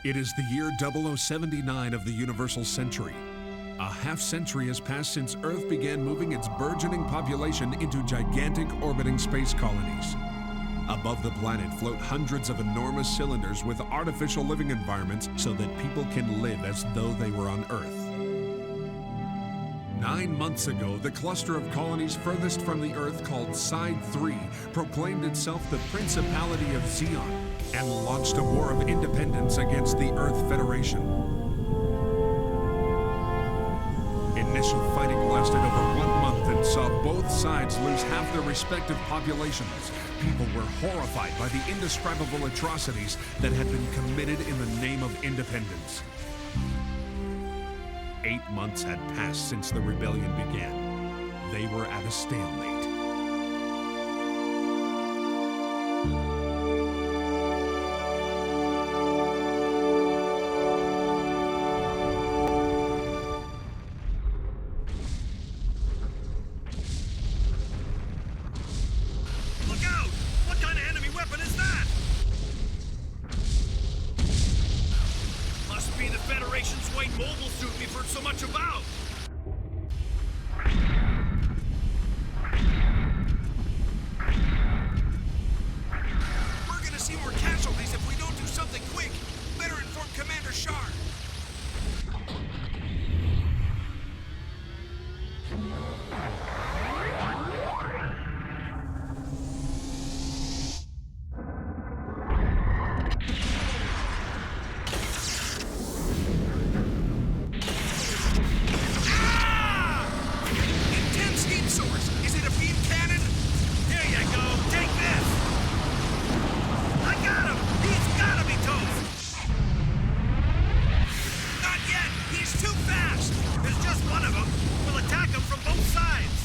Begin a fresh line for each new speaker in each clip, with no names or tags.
It is the year 0079 of the Universal Century. A half-century has passed since Earth began moving its burgeoning population into gigantic orbiting space colonies. Above the planet float hundreds of enormous cylinders with artificial living environments so that people can live as though they were on Earth. 9 months ago, the cluster of colonies furthest from the Earth, called Side 3, proclaimed itself the Principality of Zeon and launched a war of independence against the Earth Federation. Initial fighting lasted over 1 month and saw both sides lose half their respective populations. People were horrified by the indescribable atrocities that had been committed in the name of independence. 8 months had passed since the rebellion began. They were at a stalemate.
Look out! What kind of enemy weapon is that? Must be the Federation's white mobile suit we've heard so much about. We're gonna see more casualties if we don't do something quick. Better inform Commander Shar. Intense heat source! Is it a beam cannon? There you go! Take this! I got him! He's gotta be toast! Not yet! He's too fast! There's just one of them. We'll attack him from both sides.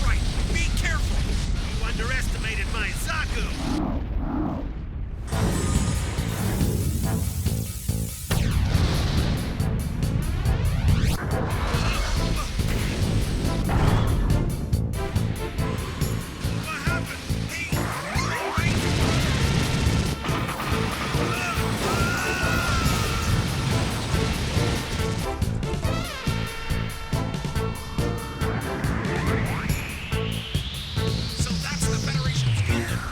Right, be careful! You underestimated my Zaku! What happened? He... So that's the Federation's Gundam.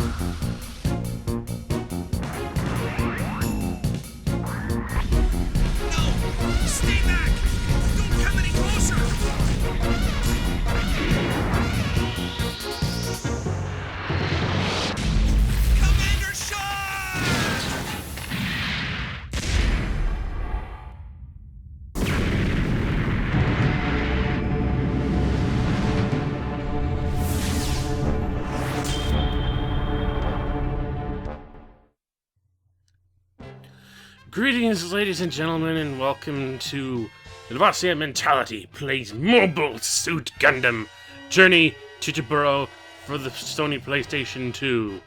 No! Stay back! Don't come any closer! Commander Shar!
Greetings, ladies and gentlemen, and welcome to DevasiaMentality plays Mobile Suit Gundam Journey to Jaburo for the Sony PlayStation 2.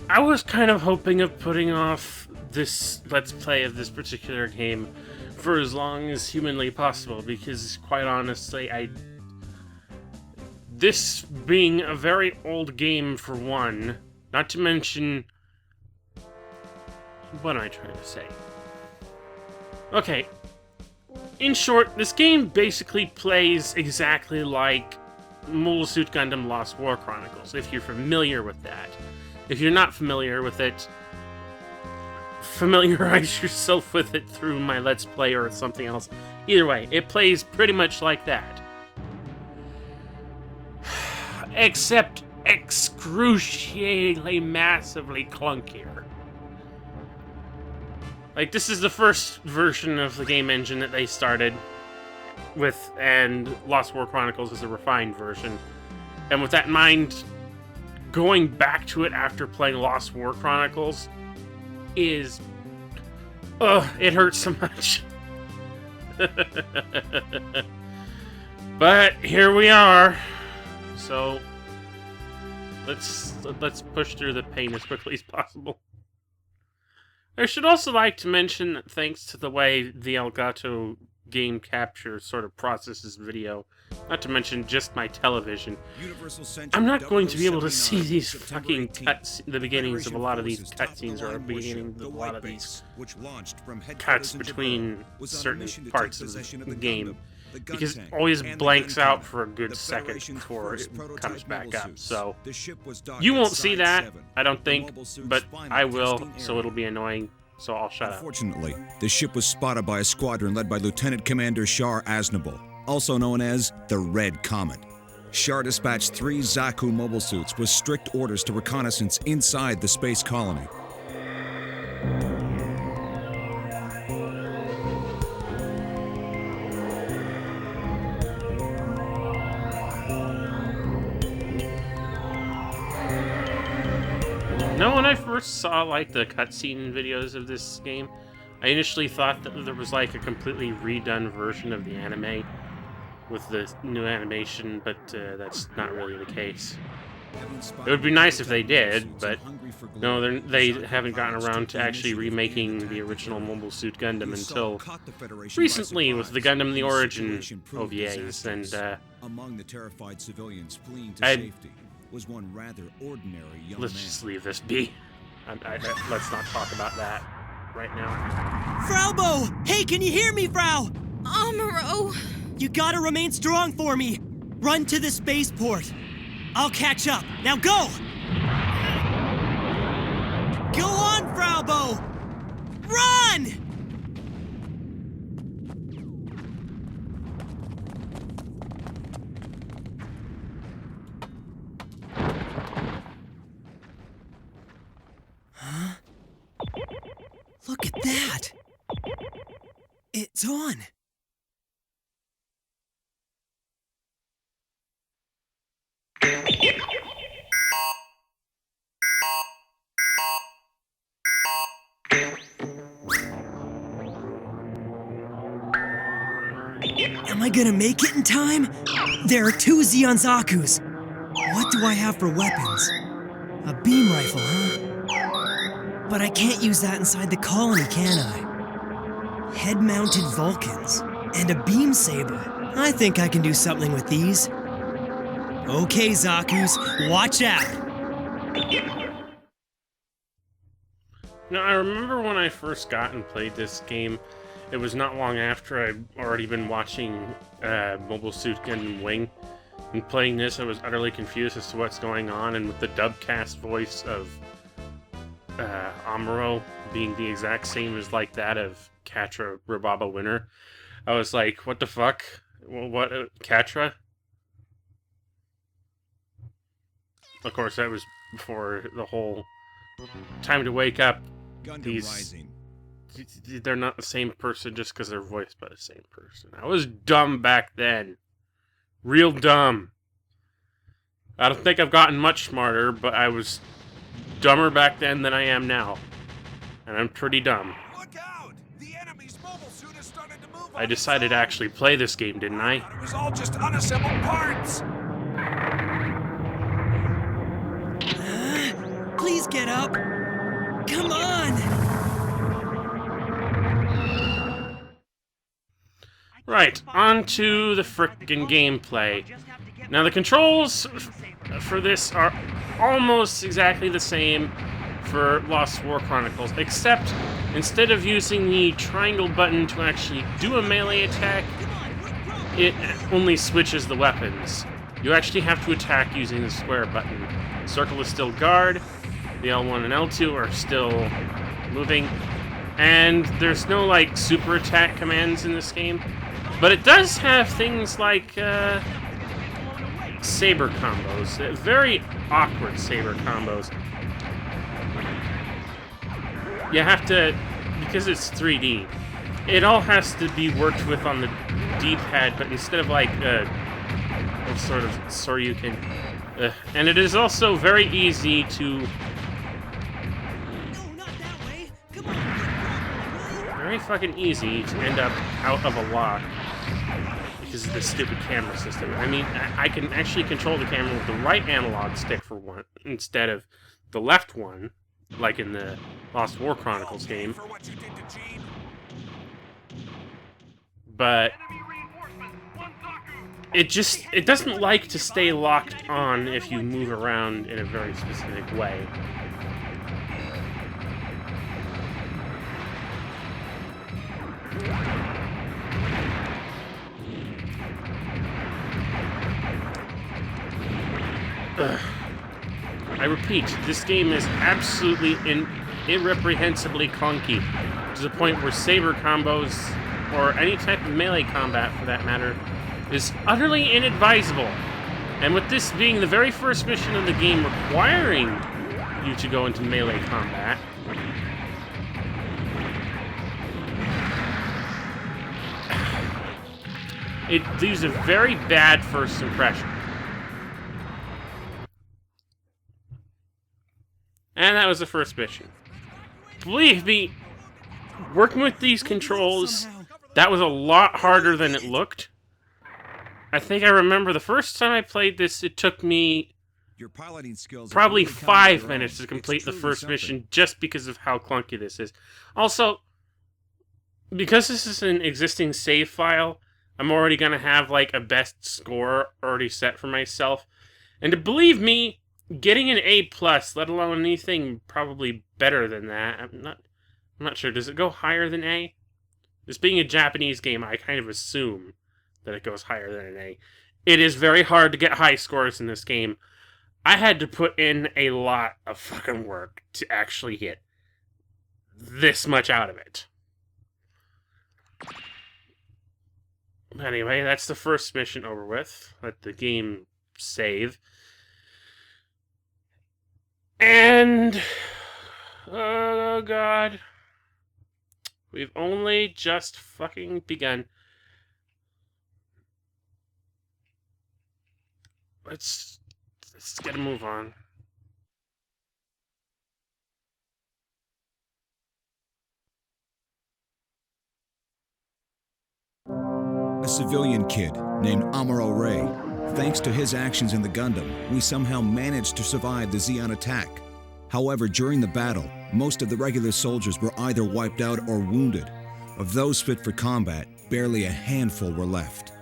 I was kind of hoping of putting off this Let's Play of this particular game for as long as humanly possible, because quite honestly, this being a very old game for one, not to mention... What am I trying to say? Okay, in short, this game basically plays exactly like Mobile Suit Gundam Lost War Chronicles, if you're familiar with that. If you're not familiar with it, familiarize yourself with it through my Let's Play or something else. Either way, it plays pretty much like that. Except excruciatingly massively clunkier. Like, this is the first version of the game engine that they started with, and Lost War Chronicles is a refined version. And with that in mind, going back to it after playing Lost War Chronicles is... it hurts so much. But here we are. So let's push through the pain as quickly as possible. I should also like to mention that thanks to the way the Elgato game capture sort of processes video, not to mention just my television, I'm not going to be able to see these fucking the beginnings of a lot of these cutscenes or beginnings of a lot of these cuts between certain parts of the game, because it always blanks out for a good second before it comes back up. So you won't see that, I don't think, but I will, so it'll be annoying. So I'll shut up.
Unfortunately, the ship was spotted by a squadron led by Lieutenant Commander Shar Aznable, also known as the Red Comet. Shar dispatched 3 Zaku mobile suits with strict orders to reconnaissance inside the space colony.
Now, when I first saw, like, the cutscene videos of this game, I initially thought that there was, like, a completely redone version of the anime with the new animation, but that's not really the case. It would be nice if they did, but no, they haven't gotten around to actually remaking the original Mobile Suit Gundam until recently with the Gundam The Origin OVAs, and
among the terrified civilians fleeing to safety was one rather ordinary young
let's
man.
just leave this be. Let's not talk about that right now.
Fraubo! Hey, can you hear me, Frau?
Amuro!
You gotta remain strong for me. Run to the spaceport. I'll catch up. Now go! Go on, Fraubo! Run! Look at that! It's on! Am I gonna make it in time? There are 2 Zeon Zakus. What do I have for weapons? A beam rifle, huh? But I can't use that inside the colony, can I? Head-mounted Vulcans and a beam saber. I think I can do something with these. Okay, Zakus, watch out!
Now, I remember when I first got and played this game, it was not long after I'd already been watching Mobile Suit Gundam Wing. And playing this, I was utterly confused as to what's going on, and with the dubcast voice of Amuro being the exact same as like that of Catra Rababa Winner, I was like, what the fuck? What, Catra? Of course, that was before the whole time to wake up. They're not the same person just because they're voiced by the same person. I was dumb back then. Real dumb. I don't think I've gotten much smarter, but I was dumber back then than I am now. And I'm pretty dumb.
Look out! The enemy's mobile suit has started to move.
I decided to actually play this game, didn't I?
It was all just unassembled parts.
Please get up! Come on!
Right, on to the frickin' gameplay. Now, the controls for this are almost exactly the same for Lost War Chronicles, except instead of using the triangle button to actually do a melee attack, it only switches the weapons. You actually have to attack using the square button. Circle is still guard, the L1 and L2 are still moving, and there's no, like, super attack commands in this game, but it does have things like, saber combos. Very awkward saber combos. You have to, because it's 3D, it all has to be worked with on the D-pad, but instead of like sort of Soryuken. And it is also very easy to... Very fucking easy to end up out of a lock because of this stupid camera system. I mean, I can actually control the camera with the right analog stick for one, instead of the left one, like in the Lost War Chronicles game. but it doesn't like to stay locked on if you move around in a very specific way. Ugh. I repeat, this game is absolutely irreprehensibly clunky, to the point where saber combos, or any type of melee combat for that matter, is utterly inadvisable. And with this being the very first mission of the game requiring you to go into melee combat, it leaves a very bad first impression. And that was the first mission. Believe me, working with these controls, that was a lot harder than it looked. I think I remember the first time I played this, it took me
Your piloting skills
probably
really
5 minutes to complete the
truly
first
something.
mission, just because of how clunky this is. Also, because this is an existing save file, I'm already going to have like a best score already set for myself. And to believe me, getting an A+, let alone anything probably better than that, I'm not sure. Does it go higher than A? This being a Japanese game, I kind of assume that it goes higher than an A. It is very hard to get high scores in this game. I had to put in a lot of fucking work to actually get this much out of it. Anyway, that's the first mission over with. Let the game save. And... oh god. We've only just fucking begun. Let's get a move on.
A civilian kid named Amuro Ray. Thanks to his actions in the Gundam, we somehow managed to survive the Zeon attack. However, during the battle, most of the regular soldiers were either wiped out or wounded. Of those fit for combat, barely a handful were left.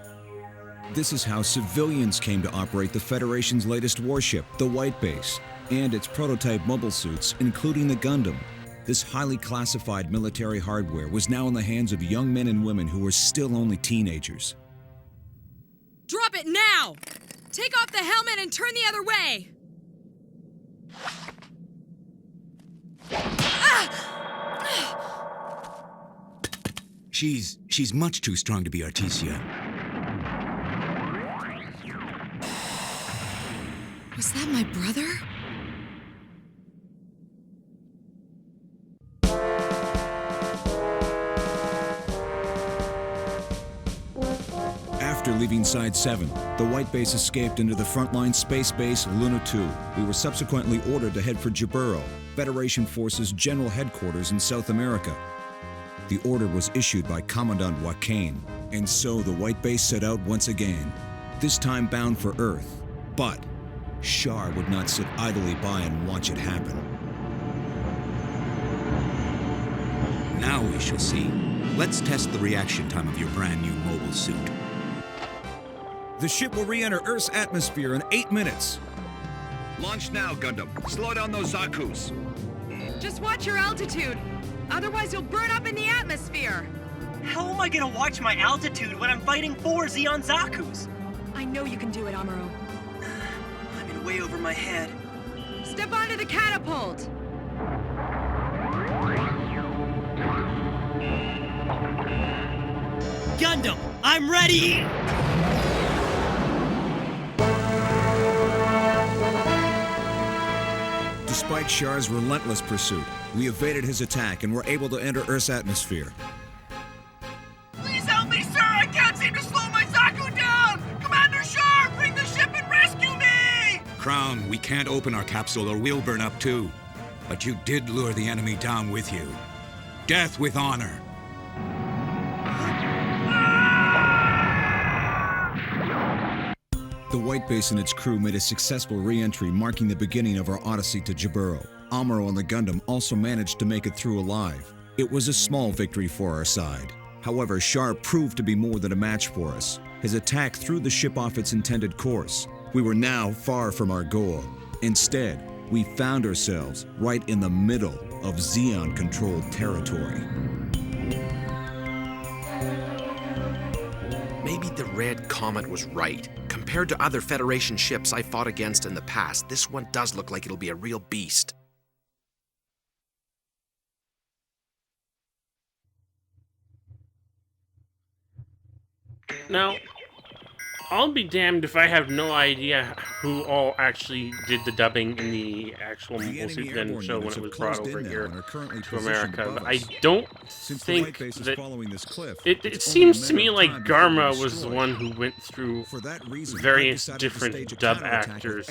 This is how civilians came to operate the Federation's latest warship, the White Base, and its prototype mobile suits, including the Gundam. This highly classified military hardware was now in the hands of young men and women who were still only teenagers.
Drop it now! Take off the helmet and turn the other way!
She's much too strong to be Artesia.
Was that my brother?
After leaving Side 7, the White Base escaped into the frontline space base Luna 2. We were subsequently ordered to head for Jaburo, Federation Forces General Headquarters in South America. The order was issued by Commandant Joaquin, and so the White Base set out once again, this time bound for Earth. But Char would not sit idly by and watch it happen.
Now we shall see. Let's test the reaction time of your brand new mobile suit.
The ship will re-enter Earth's atmosphere in 8 minutes.
Launch now, Gundam. Slow down those Zaku's.
Just watch your altitude. Otherwise you'll burn up in the atmosphere.
How am I gonna watch my altitude when I'm fighting 4 Zeon Zaku's?
I know you can do it, Amuro.
I'm in way over my head.
Step onto the catapult.
Gundam, I'm ready!
Despite Char's relentless pursuit, we evaded his attack and were able to enter Earth's atmosphere.
Please help me, sir! I can't seem to slow my Zaku down! Commander Char, bring the ship and rescue me!
Crown, we can't open our capsule or we'll burn up too. But you did lure the enemy down with you. Death with honor.
The White Base and its crew made a successful re-entry, marking the beginning of our odyssey to Jaburo. Amuro and the Gundam also managed to make it through alive. It was a small victory for our side. However, Char proved to be more than a match for us. His attack threw the ship off its intended course. We were now far from our goal. Instead, we found ourselves right in the middle of Xeon-controlled territory.
Maybe the Red Comet was right. Compared to other Federation ships I fought against in the past, this one does look like it'll be a real beast.
Now, I'll be damned if I have no idea who all actually did the dubbing in the actual Mobile Suit Gundam show when it was brought over here to America. But I don't think that... It seems to me like Garma was the one who went through various different dub actors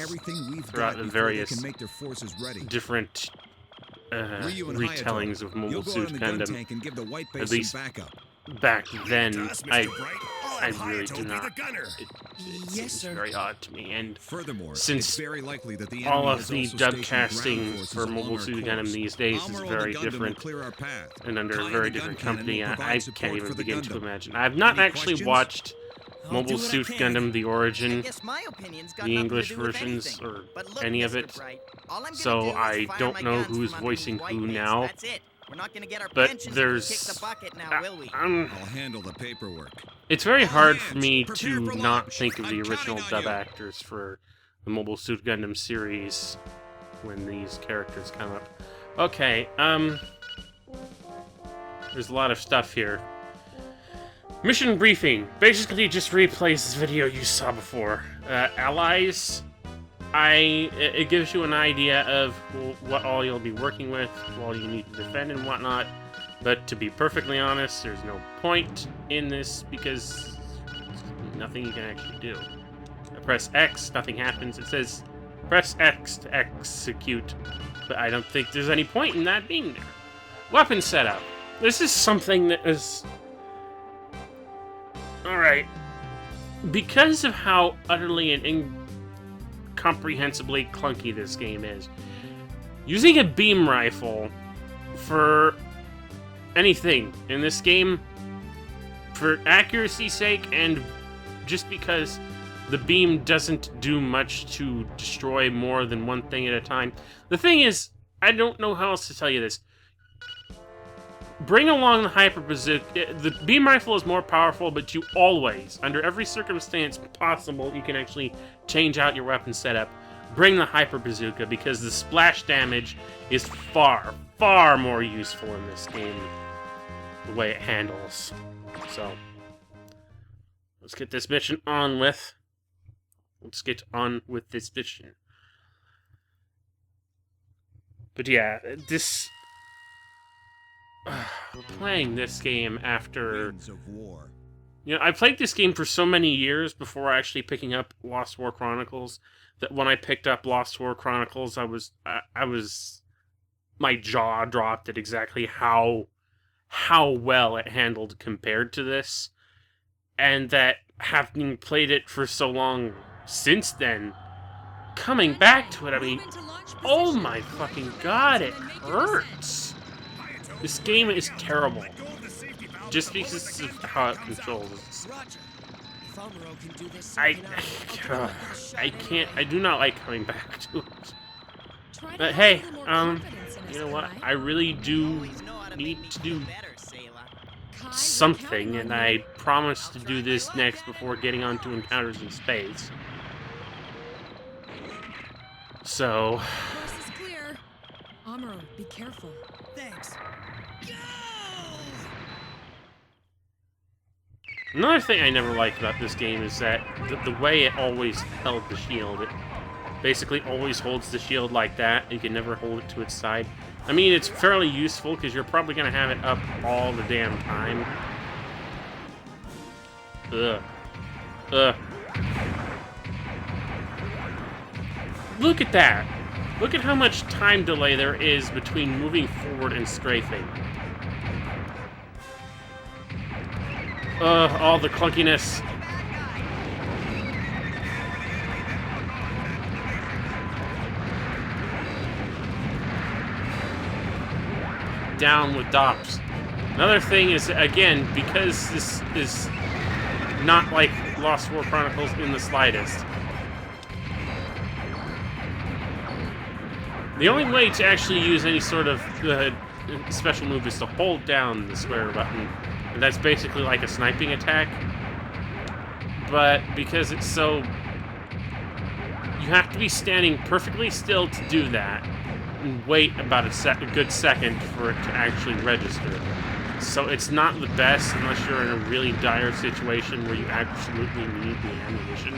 throughout the various different retellings of Mobile Suit Gundam. At least back then, I really do not. It seems very odd to me, and since all of the dub casting for Mobile Suit Gundam these days is very different and under a very different company, I can't even begin to imagine. I've not actually watched Mobile Suit Gundam: The Origin, the English versions, or any of it, so I don't know who's voicing who now. But there's...
I'll handle the paperwork.
It's very hard for me to not think of the original dub actors for the Mobile Suit Gundam series when these characters come up. Okay, there's a lot of stuff here. Mission briefing. Basically just replays this video you saw before. Allies... it gives you an idea of what all you'll be working with, what all you need to defend and whatnot. But to be perfectly honest, there's no point in this because there's nothing you can actually do. I press X, nothing happens. It says press X to execute, but I don't think there's any point in that being there. Weapon setup. This is something that is... Alright. Because of how utterly and incomprehensibly clunky this game is, using a beam rifle for anything in this game, for accuracy's sake, and just because the beam doesn't do much to destroy more than one thing at a time. The thing is, I don't know how else to tell you this. Bring along the Hyper Bazooka. The beam rifle is more powerful, but you always, under every circumstance possible, you can actually change out your weapon setup. Bring the Hyper Bazooka, because the splash damage is far, far more useful in this game, the way it handles. So, let's get this mission on with. Let's get on with this mission. But yeah, this... playing this game after... You know, I played this game for so many years before actually picking up Lost War Chronicles that when I picked up Lost War Chronicles, I was my jaw dropped at exactly how well it handled compared to this, and that having played it for so long since then, coming back to it, I mean, oh my fucking god, it hurts. This game is terrible, just because of how it controls. I do not like coming back to it. But hey, you know what? I really do need to do something, and I promise to do this next before getting on to Encounters in Space. So...
Course is clear. Amuro, be careful. Thanks.
Another thing I never liked about this game is that the way it always held the shield. It basically always holds the shield like that. You can never hold it to its side. I mean, it's fairly useful because you're probably going to have it up all the damn time. Ugh. Ugh. Look at that! Look at how much time delay there is between moving forward and strafing. Ugh, all the clunkiness. Down with Dops. Another thing is, again, because this is not like Lost War Chronicles in the slightest, the only way to actually use any sort of special move is to hold down the square button, and that's basically like a sniping attack. But because it's so... you have to be standing perfectly still to do that, and wait about a good second for it to actually register. So it's not the best unless you're in a really dire situation where you absolutely need the ammunition.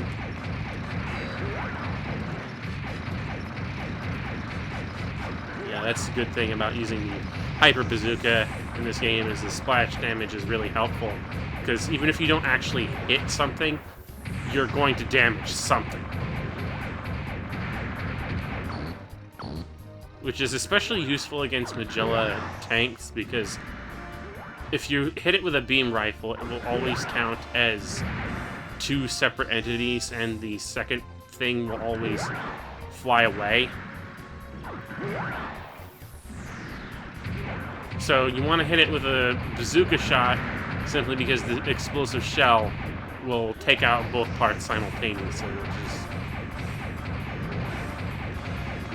Yeah, that's the good thing about using the Hyper Bazooka in this game, is the splash damage is really helpful. Because even if you don't actually hit something, you're going to damage something. Which is especially useful against Magella tanks, because if you hit it with a beam rifle, it will always count as two separate entities, and the second thing will always fly away. So you want to hit it with a bazooka shot, simply because the explosive shell will take out both parts simultaneously, which is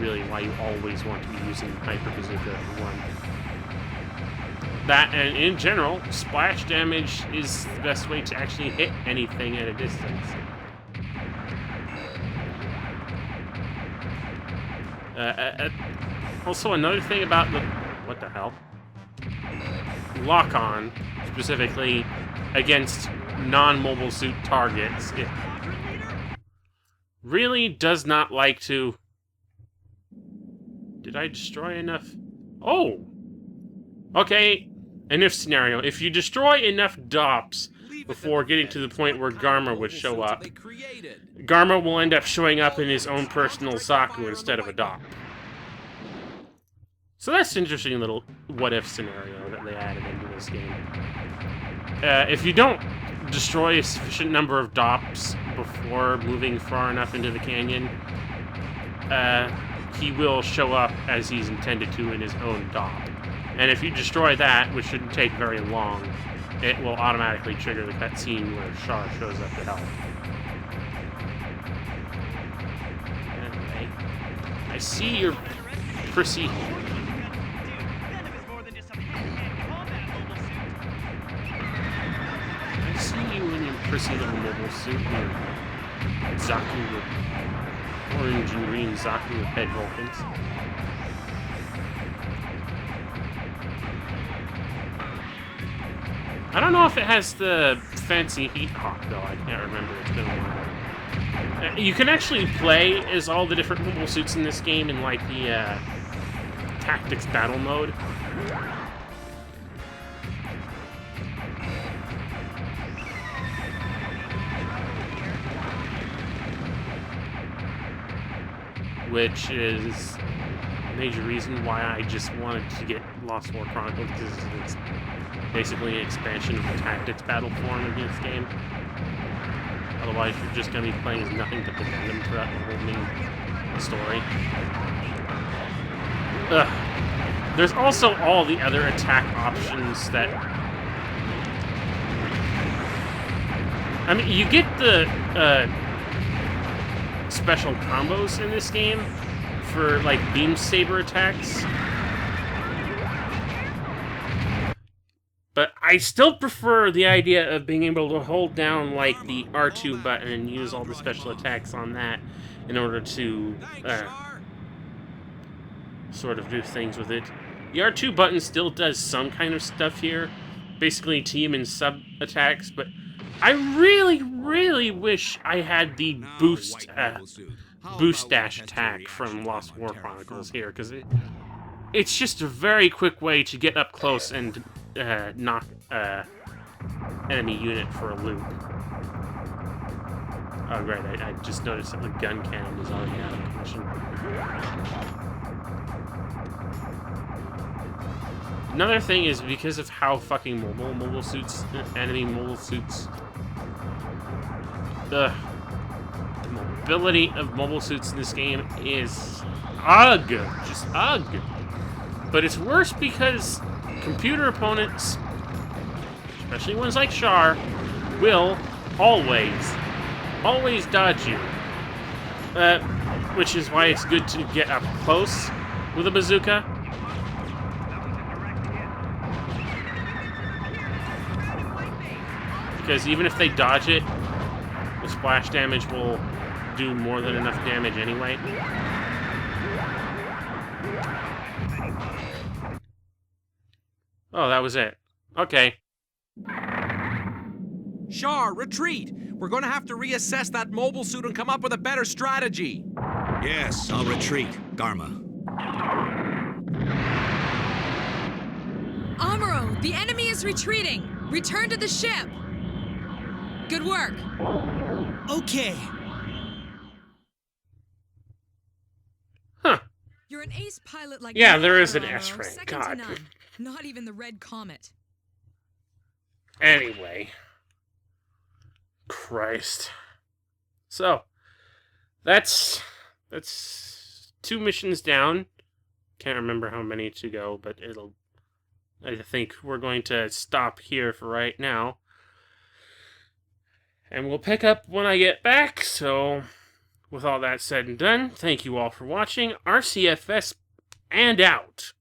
really why you always want to be using Hyper Bazooka for one. That, and in general, splash damage is the best way to actually hit anything at a distance. Also, another thing about the... what the hell? Lock-on, specifically against non-mobile suit targets, it really does not like to... Did I destroy enough? Oh! Okay, an if scenario. If you destroy enough DOPs before getting to the point where Garma would show up, Garma will end up showing up in his own personal Zaku instead of a DOP. So that's an interesting little what-if scenario that they added into this game. If you don't destroy a sufficient number of DOPs before moving far enough into the canyon, he will show up as he's intended to in his own DOP. And if you destroy that, which shouldn't take very long, it will automatically trigger the cutscene where Char shows up to help. Anyway, I see your prissy... I see you in your prissy little mobile suit, your Zaku with orange and green Zaku with head Vulcans. I don't know if it has the fancy heat hawk, though. I can't remember. It's been a while. You can actually play as all the different mobile suits in this game in, like, the tactics battle mode. Which is a major reason why I just wanted to get Lost War Chronicles, because it's basically an expansion of the tactics battle form of this game. Otherwise, you're just going to be playing as nothing but the Gundam throughout the whole main story. There's also all the other attack options that... I mean, you get the special combos in this game for, like, beam saber attacks. But I still prefer the idea of being able to hold down, like, the R2 button and use all the special attacks on that in order to sort of do things with it. The R2 button still does some kind of stuff here, basically team and sub attacks, but I really, really wish I had the boost dash attack from Lost War Chronicles here, because it's just a very quick way to get up close and knock enemy unit for a loop. Oh, right, I just noticed that the gun cannon is already out of commission. Another thing is, because of how fucking mobile suits, enemy mobile suits, the mobility of mobile suits in this game is ugh, just ugh. But it's worse because computer opponents especially ones like Char, will always dodge you. Which is why it's good to get up close with a bazooka. Because even if they dodge it, the splash damage will do more than enough damage anyway. Oh, that was it. Okay.
Char, retreat! We're gonna have to reassess that mobile suit and come up with a better strategy.
Yes, I'll retreat, Dharma.
Amuro, the enemy is retreating. Return to the ship. Good work.
Okay.
Huh.
You're an ace pilot like
Yeah,
no
there
other,
is an
Amuro.
S rank.
Second to
God.
none. Not even the Red Comet.
Anyway. Christ. So, that's 2 missions down. Can't remember how many to go, but I think we're going to stop here for right now. And we'll pick up when I get back, so with all that said and done, thank you all for watching. RCFS and out.